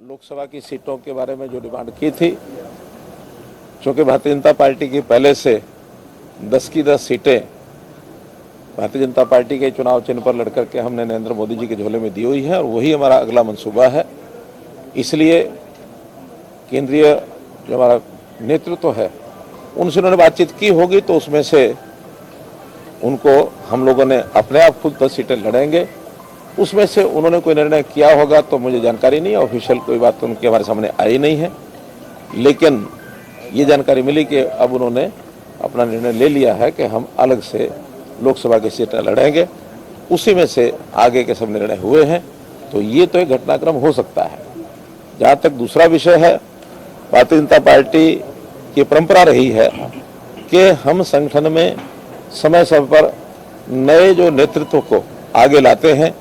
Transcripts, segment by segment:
लोकसभा की सीटों के बारे में जो डिमांड की थी, चूंकि भारतीय जनता पार्टी की पहले से 10 की 10 सीटें भारतीय जनता पार्टी के चुनाव चिन्ह पर लड़कर के हमने नरेंद्र मोदी जी के झोले में दी हुई है और वही हमारा अगला मंसूबा है। इसलिए केंद्रीय जो हमारा नेतृत्व है उनसे उन्होंने बातचीत की होगी, तो उसमें से उनको हम लोगों ने अपने आप खुद 10 सीटें लड़ेंगे। उसमें से उन्होंने कोई निर्णय किया होगा तो मुझे जानकारी नहीं है, ऑफिशियल कोई बात तो उनके हमारे सामने आई नहीं है, लेकिन ये जानकारी मिली कि अब उन्होंने अपना निर्णय ले लिया है कि हम अलग से लोकसभा की सीटें लड़ेंगे। उसी में से आगे के सब निर्णय हुए हैं, तो ये तो एक घटनाक्रम हो सकता है। जहाँ तक दूसरा विषय है, भारतीय जनता पार्टी की परंपरा रही है कि हम संगठन में समय समय पर नए जो नेतृत्व को आगे लाते हैं।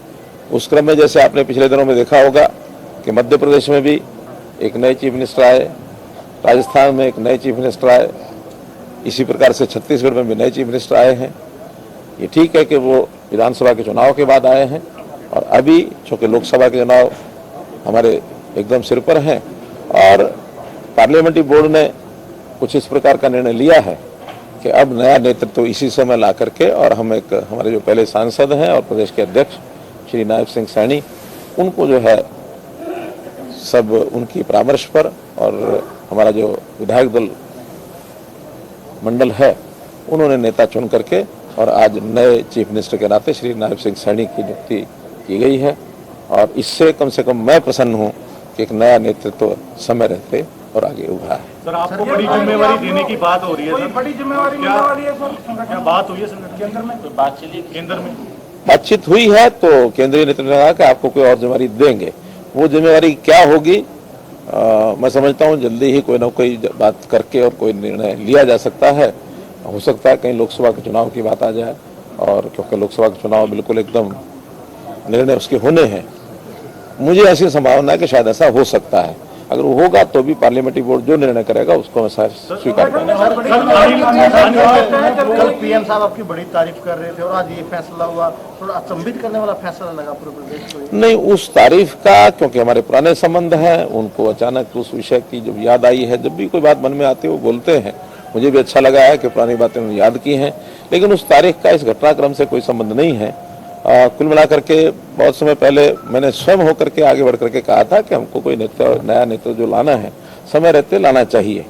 उस क्रम में जैसे आपने पिछले दिनों में देखा होगा कि मध्य प्रदेश में भी एक नए चीफ मिनिस्टर आए, राजस्थान में एक नए चीफ मिनिस्टर आए, इसी प्रकार से छत्तीसगढ़ में भी नए चीफ मिनिस्टर आए हैं। ये ठीक है कि वो विधानसभा के चुनाव के बाद आए हैं और अभी चूँकि लोकसभा के चुनाव हमारे एकदम सिर पर हैं और पार्लियामेंट्री बोर्ड ने कुछ इस प्रकार का निर्णय लिया है कि अब नया नेतृत्व इसी समय ला करके, और हम एक हमारे जो पहले सांसद हैं और प्रदेश के अध्यक्ष श्री नायब सिंह सैनी, उनको जो है सब उनकी परामर्श पर और हमारा जो विधायक दल मंडल है उन्होंने नेता चुन करके और आज नए चीफ मिनिस्टर के नाते श्री नायब सिंह सैनी की नियुक्ति की गई है। और इससे कम से कम मैं प्रसन्न हूँ कि एक नया नेतृत्व समय रहते और आगे उभरा है। सर, आपको बड़ी जिम्मेवारी देने की बात हो रही है। बड़ी जिम्मेवारी क्या बात हुई है केंद्र में? बात चली केंद्र में, बातचीत हुई है, तो केंद्रीय नेतृत्व ने कहा कि आपको कोई और जिम्मेवारी देंगे। वो जिम्मेवारी क्या होगी मैं समझता हूँ जल्दी ही कोई ना कोई बात करके और कोई निर्णय लिया जा सकता है। हो सकता है कहीं लोकसभा के चुनाव की बात आ जाए, और क्योंकि लोकसभा के चुनाव बिल्कुल एकदम निर्णय उसके होने हैं, मुझे ऐसी संभावना है कि शायद ऐसा हो सकता है। अगर वो होगा तो भी पार्लियामेंट्री बोर्ड जो निर्णय करेगा उसको मैं स्वीकार करूंगा। कल पीएम साहब आपकी बड़ी तारीफ कर रहे थे और आज ये फैसला हुआ, थोड़ा अचंभित करने वाला फैसला लगा पूरे प्रदेश को। नहीं, उस तारीफ का, क्योंकि हमारे पुराने संबंध हैं, उनको अचानक उस विषय की जब याद आई है, जब भी कोई बात मन में आती है वो बोलते हैं। मुझे भी अच्छा लगा है कि पुरानी बातें उन्होंने याद की हैं, लेकिन उस तारीख का इस घटनाक्रम से कोई संबंध नहीं है। कुल मिलाकर के बहुत समय पहले मैंने स्वयं होकर के आगे बढ़ करके कहा था कि हमको कोई नया नेतृत्व जो लाना है समय रहते लाना चाहिए।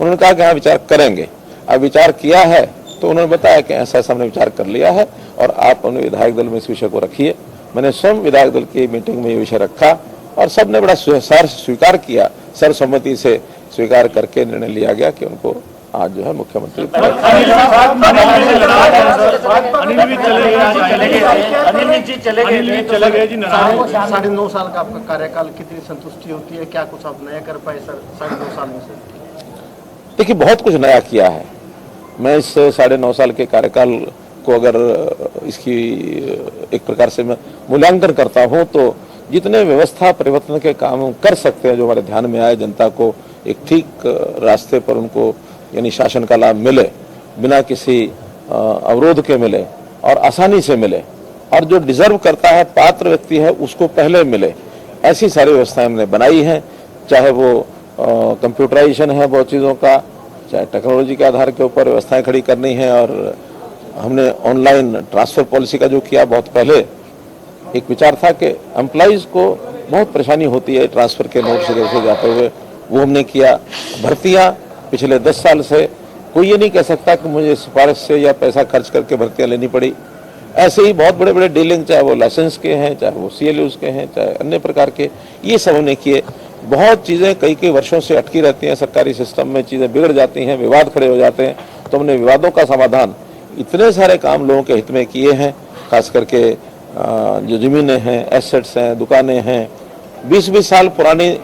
उन्होंने कहा कि हाँ विचार करेंगे। अब विचार किया है तो उन्होंने बताया कि ऐसा हमने विचार कर लिया है और आप अपने विधायक दल में इस विषय को रखिए। मैंने स्वयं विधायक दल की मीटिंग में ये विषय रखा और सबने बड़ा स्वीकार किया, सर्वसम्मति से स्वीकार करके निर्णय लिया गया कि उनको आज जो है मुख्यमंत्री। साढ़े 9 साल का आपका कार्यकाल, कितनी संतुष्टि होती है? क्या कुछ आप नया कर पाए सर 9.5 साल में से? देखिए, बहुत कुछ नया किया है। मैं इस 9.5 साल के कार्यकाल को अगर इसकी एक प्रकार से मैं मूल्यांकन करता हूँ तो जितने व्यवस्था परिवर्तन के काम कर सकते हैं, जो हमारे ध्यान में आए, जनता को एक ठीक रास्ते पर उनको यानी शासन का लाभ मिले, बिना किसी अवरोध के मिले और आसानी से मिले, और जो डिजर्व करता है, पात्र व्यक्ति है, उसको पहले मिले, ऐसी सारी व्यवस्थाएं हमने बनाई हैं। चाहे वो कंप्यूटराइजेशन है बहुत चीज़ों का, चाहे टेक्नोलॉजी के आधार के ऊपर व्यवस्थाएं खड़ी करनी है, और हमने ऑनलाइन ट्रांसफ़र पॉलिसी का जो किया, बहुत पहले एक विचार था कि एम्प्लॉइज़ को बहुत परेशानी होती है ट्रांसफ़र के नोट से जाते हुए, वो हमने किया। भर्तियाँ पिछले 10 साल से कोई ये नहीं कह सकता कि मुझे सिफारिश से या पैसा खर्च करके भर्तियां लेनी पड़ी। ऐसे ही बहुत बड़े बड़े डीलिंग, चाहे वो लाइसेंस के हैं, चाहे वो CLUs के हैं, चाहे अन्य प्रकार के, ये सब हमने किए। बहुत चीज़ें कई वर्षों से अटकी रहती हैं सरकारी सिस्टम में, चीज़ें बिगड़ जाती हैं, विवाद खड़े हो जाते हैं, तो हमने विवादों का समाधान, इतने सारे काम लोगों के हित में किए हैं। खास करके जो ज़मीनें हैं, एसेट्स हैं, दुकानें हैं, 20-20 साल पुरानी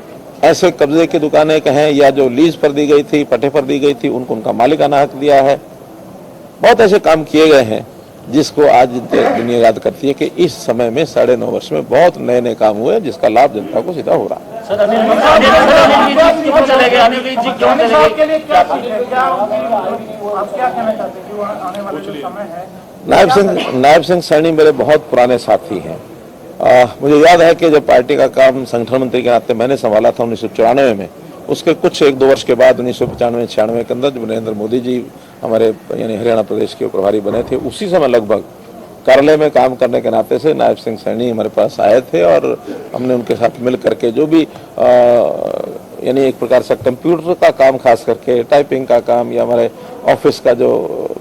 ऐसे कब्जे की दुकानें कहें या जो लीज पर दी गई थी, पट्टे पर दी गई थी, उनको उनका मालिकाना हक दिया है। बहुत ऐसे काम किए गए हैं जिसको आज दुनिया याद करती है कि इस समय में 9.5 वर्ष में बहुत नए काम हुए, जिसका लाभ जनता को सीधा हो रहा है। नायब सिंह सैनी मेरे बहुत पुराने साथी हैं मुझे याद है कि जब पार्टी का काम संगठन मंत्री के नाते मैंने संभाला था 1994 में, उसके कुछ 1-2 वर्ष के बाद 1995-96 के अंदर जब नरेंद्र मोदी जी हमारे यानी हरियाणा प्रदेश के प्रभारी बने थे, उसी समय लगभग कार्यालय में काम करने के नाते से नायब सिंह सैनी हमारे पास आए थे और हमने उनके साथ मिल करके जो भी यानी एक प्रकार से कंप्यूटर का काम, खास करके टाइपिंग का काम या हमारे ऑफिस का जो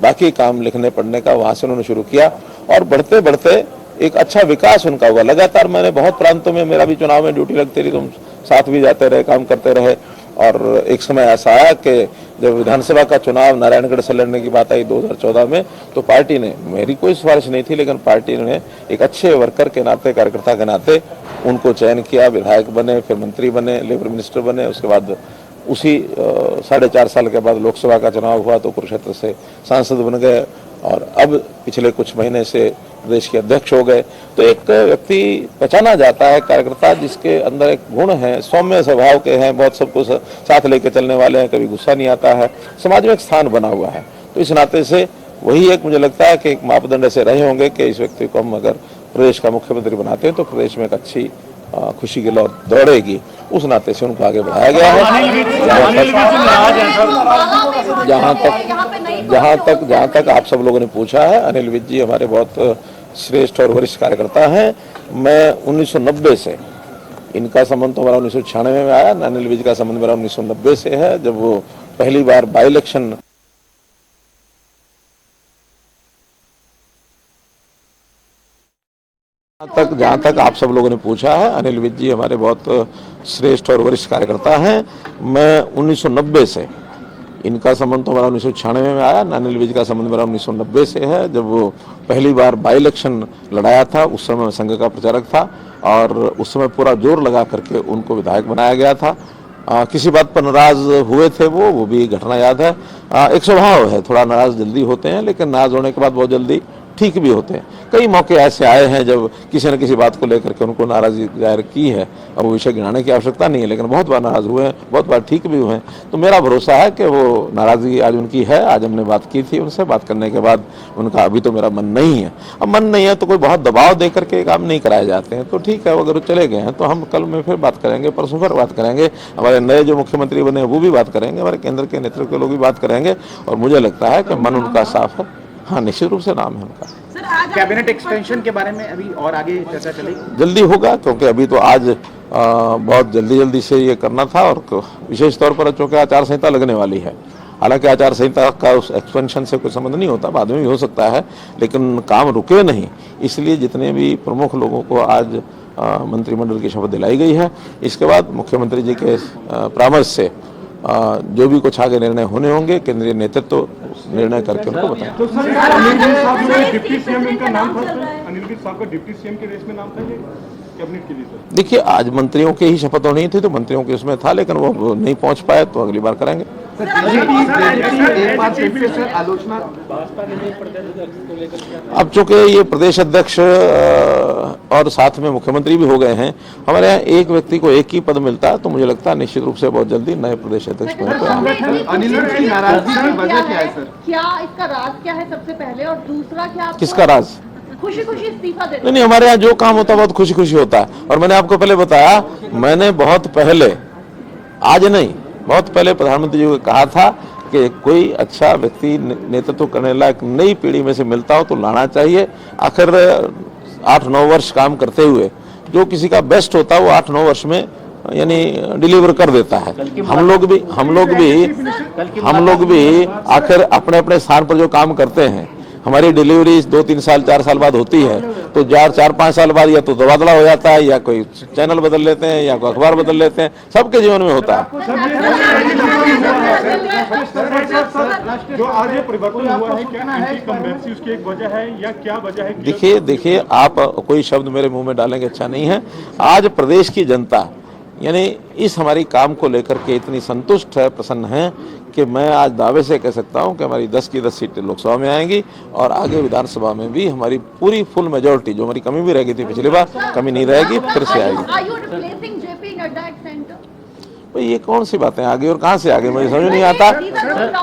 बाकी काम लिखने पढ़ने का, वहाँ से उन्होंने शुरू किया और बढ़ते बढ़ते एक अच्छा विकास उनका हुआ। लगातार मैंने बहुत प्रांतों में, मेरा भी चुनाव में ड्यूटी लगती रही, तुम साथ भी जाते रहे, काम करते रहे और एक समय ऐसा आया कि जब विधानसभा का चुनाव नारायणगढ़ से लड़ने की बात आई 2014 में, तो पार्टी ने, मेरी कोई सिफारिश नहीं थी, लेकिन पार्टी ने एक अच्छे वर्कर के नाते, कार्यकर्ता के नाते उनको चयन किया, विधायक बने, फिर मंत्री बने, लेबर मिनिस्टर बने। उसके बाद उसी 4.5 साल के बाद लोकसभा का चुनाव हुआ तो कुरुक्षेत्र से सांसद बन गए और अब पिछले कुछ महीने से प्रदेश के अध्यक्ष हो गए। तो एक व्यक्ति पहचाना जाता है, कार्यकर्ता जिसके अंदर एक गुण है, सौम्य स्वभाव के हैं, बहुत सबको साथ लेके चलने वाले हैं, कभी गुस्सा नहीं आता है, समाज में एक स्थान बना हुआ है। तो इस नाते से वही एक, मुझे लगता है कि एक मापदंड ऐसे रहे होंगे कि इस व्यक्ति को हम अगर प्रदेश का मुख्यमंत्री बनाते हैं तो प्रदेश में एक अच्छी खुशी की लहर दौड़ेगी। उस नाते से उनको आगे बढ़ाया गया है। जहाँ तक आप सब लोगों ने पूछा है, अनिल विज जी हमारे बहुत श्रेष्ठ और वरिष्ठ कार्यकर्ता हैं। मैं 1990 से, इनका संबंध तो हमारा 1996 में आया, अनिल विज का संबंध मेरा 1990 से है, जब वो पहली बार बाई इलेक्शन जहाँ तक आप सब लोगों ने पूछा है, अनिल विज जी हमारे बहुत श्रेष्ठ और वरिष्ठ कार्यकर्ता हैं। मैं 1990 से, इनका संबंध तो हमारा 1996 में आया, अनिल विज का संबंध मेरा 1990 से है, जब वो पहली बार बाई इलेक्शन लड़ाया था। उस समय मैं संघ का प्रचारक था और उस समय पूरा जोर लगा करके उनको विधायक बनाया गया था। किसी बात पर नाराज हुए थे वो भी घटना याद है। एक स्वभाव है, थोड़ा नाराज जल्दी होते हैं, लेकिन नाराज होने के बाद बहुत जल्दी ठीक भी होते हैं। कई मौके ऐसे आए हैं जब किसी न किसी बात को लेकर के उनको नाराजगी जाहिर की है, अब वो विषय गिनाने की आवश्यकता नहीं है, लेकिन बहुत बार नाराज हुए हैं, बहुत बार ठीक भी हुए हैं। तो मेरा भरोसा है कि वो नाराजगी आज उनकी है। आज हमने बात की थी उनसे, बात करने के बाद उनका अभी तो मेरा मन नहीं है। अब मन नहीं है तो कोई बहुत दबाव दे करके काम नहीं कराए जाते हैं, तो ठीक है, अगर वो चले गए हैं तो हम कल में फिर बात करेंगे, परसों फिर बात करेंगे, हमारे नए जो मुख्यमंत्री बने वो भी बात करेंगे, हमारे केंद्र के नेतृत्व के लोग भी बात करेंगे और मुझे लगता है कि मन उनका साफ है। हाँ, निश्चित रूप से नाम है उनका। कैबिनेट एक्सटेंशन के बारे में अभी और आगे चर्चा चलेगी? जल्दी होगा, क्योंकि अभी तो आज बहुत जल्दी से ये करना था और विशेष तौर पर चूंकि आचार संहिता लगने वाली है। हालांकि आचार संहिता का उस एक्सपेंशन से कोई संबंध नहीं होता, बाद में भी हो सकता है, लेकिन काम रुके नहीं, इसलिए जितने भी प्रमुख लोगों को आज मंत्रिमंडल की शपथ दिलाई गई है, इसके बाद मुख्यमंत्री जी के परामर्श से जो भी कुछ आगे निर्णय होने होंगे, केंद्रीय नेतृत्व निर्णय करके उनको बताएं। तो सर, अनिल विज साहब जो डिप्टी सीएम इनका नाम था, अनिल विज साहब का डिप्टी सीएम के रेस में नाम था ये कैबिनेट के लिए सर? देखिए, आज मंत्रियों की ही शपथ होनी थी तो मंत्रियों के उसमें था, लेकिन वो नहीं पहुंच पाए, तो अगली बार करेंगे। अब चूंकि ये प्रदेश अध्यक्ष और साथ में मुख्यमंत्री भी हो गए हैं, हमारे यहाँ एक व्यक्ति को एक ही पद मिलता है, तो मुझे लगता है निश्चित रूप से बहुत जल्दी नए प्रदेश अध्यक्ष बनेंगे। अनिल विज की नाराजगी की वजह क्या है सर? क्या इसका राज क्या है सबसे पहले, और दूसरा क्या किसका राज? खुशी खुशी इस्तीफा दे? नहीं, हमारे यहाँ जो काम होता है बहुत खुशी खुशी होता है। और मैंने आपको पहले बताया, मैंने बहुत पहले, आज नहीं, बहुत पहले प्रधानमंत्री जी को कहा था कि कोई अच्छा व्यक्ति नेतृत्व करने लायक नई पीढ़ी में से मिलता हो तो लाना चाहिए। आखिर 8-9 वर्ष काम करते हुए जो किसी का बेस्ट होता है वो 8-9 वर्ष में यानी डिलीवर कर देता है। हम लोग भी आखिर अपने अपने स्थान पर जो काम करते हैं, हमारी डिलीवरी 2-3 साल 4 साल बाद होती है, तो 4-5 साल बाद या तो तबादला हो जाता है, या कोई चैनल बदल लेते हैं, या कोई अखबार बदल लेते हैं, सबके जीवन में होता है। जो आज ये परिवर्तन हुआ है, क्या इनकम्बेंसी उसकी एक वजह है या क्या वजह है? देखिए, आप कोई शब्द मेरे मुंह में डालेंगे अच्छा नहीं है। आज प्रदेश की जनता यानी इस हमारी काम को लेकर के इतनी संतुष्ट है, प्रसन्न है कि मैं आज दावे से कह सकता हूं कि हमारी 10 की 10 सीटें लोकसभा में आएंगी और आगे विधानसभा में भी हमारी पूरी फुल मेजोरिटी, जो हमारी कमी भी रह गई थी पिछली बार, कमी नहीं रहेगी, फिर से आएगी। भाई ये कौन सी बातें आगे और कहाँ से आगे, मुझे समझ नहीं आता।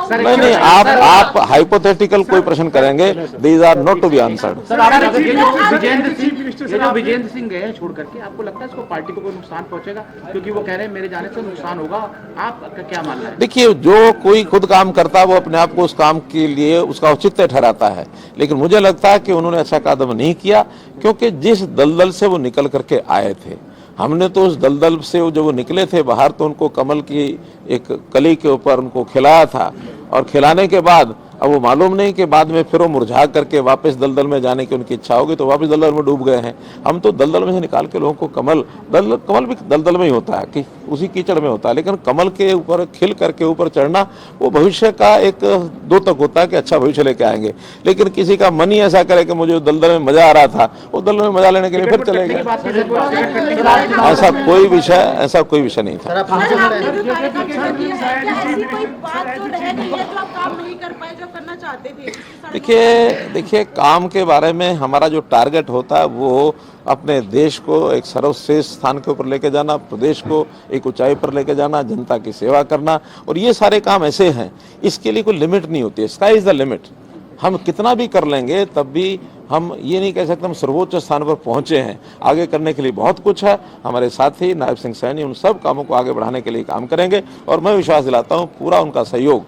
सर, नहीं, आप हाइपोथेटिकल कोई प्रश्न करेंगे, these are not to be answered. Sir ये जो विजेंद्र सिंह गए छोड़ करके, आपको लगता है इसको पार्टी को कोई नुकसान पहुंचेगा? क्योंकि वो कह रहे हैं मेरे जाने से नुकसान होगा, आपका क्या मानना है? देखिए, जो कोई खुद काम करता है वो अपने आप को उस काम के लिए उसका औचित्य ठहराता है, लेकिन मुझे लगता है कि उन्होंने अच्छा कदम नहीं किया, क्योंकि जिस दलदल से वो निकल करके आए थे, हमने तो उस दलदल से जब वो निकले थे बाहर तो उनको कमल की एक कली के ऊपर उनको खिलाया था, और खिलाने के बाद अब वो मालूम नहीं कि बाद में फिर वो मुरझा करके वापस दलदल में जाने की उनकी इच्छा होगी तो वापस दलदल में डूब गए हैं। हम तो दलदल में से निकाल के लोगों को कमल भी दलदल में ही होता है कि उसी कीचड़ में होता है, लेकिन कमल के ऊपर खिल करके ऊपर चढ़ना वो भविष्य का एक द्योतक होता है कि अच्छा भविष्य लेके आएंगे। लेकिन किसी का मन ही ऐसा करे कि मुझे दलदल में मजा आ रहा था, वो दलदल में मजा लेने के लिए फिर चले गए। ऐसा कोई विषय नहीं था। देखिए, काम के बारे में हमारा जो टारगेट होता है वो अपने देश को एक सर्वश्रेष्ठ स्थान के ऊपर लेके जाना, प्रदेश को एक ऊंचाई पर लेके जाना, जनता की सेवा करना, और ये सारे काम ऐसे हैं, इसके लिए कोई लिमिट नहीं होती है। Sky is the limit. हम कितना भी कर लेंगे तब भी हम ये नहीं कह सकते हम सर्वोच्च स्थान पर पहुंचे हैं। आगे करने के लिए बहुत कुछ है। हमारे साथी नायब सिंह सैनी उन सब कामों को आगे बढ़ाने के लिए काम करेंगे, और मैं विश्वास दिलाता हूँ पूरा उनका सहयोग,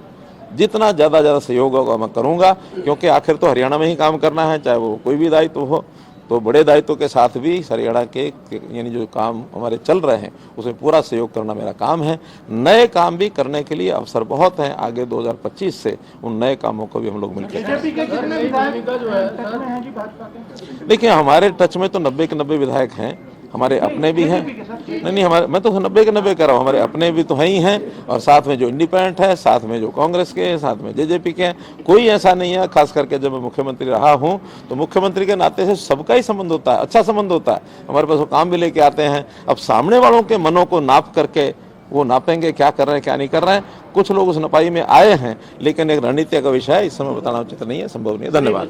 जितना ज़्यादा सहयोग होगा मैं करूँगा, क्योंकि आखिर तो हरियाणा में ही काम करना है, चाहे वो कोई भी दायित्व हो। तो बड़े दायित्व के साथ भी हरियाणा के यानी जो काम हमारे चल रहे हैं उसमें पूरा सहयोग करना मेरा काम है। नए काम भी करने के लिए अवसर बहुत हैं आगे 2025 से, उन नए कामों को भी हम लोग मिलकर देखिए, हमारे टच में तो 90 के 90 विधायक हैं, हमारे अपने भी हैं। नहीं, हमारे, मैं तो 90 के 90 कह रहा हूँ, हमारे अपने भी तो हैं ही हैं, और साथ में जो इंडिपेंडेंट है, साथ में जो कांग्रेस के हैं, साथ में जेजेपी के हैं। कोई ऐसा नहीं है, खास करके जब मैं मुख्यमंत्री रहा हूँ तो मुख्यमंत्री के नाते से सबका ही संबंध होता है, अच्छा संबंध होता है। हमारे पास वो काम भी लेके आते हैं। अब सामने वालों के मनों को नाप करके वो नापेंगे क्या कर रहे हैं क्या नहीं कर रहे हैं। कुछ लोग उस नपाई में आए हैं, लेकिन एक रणनीति का विषय है, इस समय बताना उचित नहीं है, संभव नहीं है। धन्यवाद।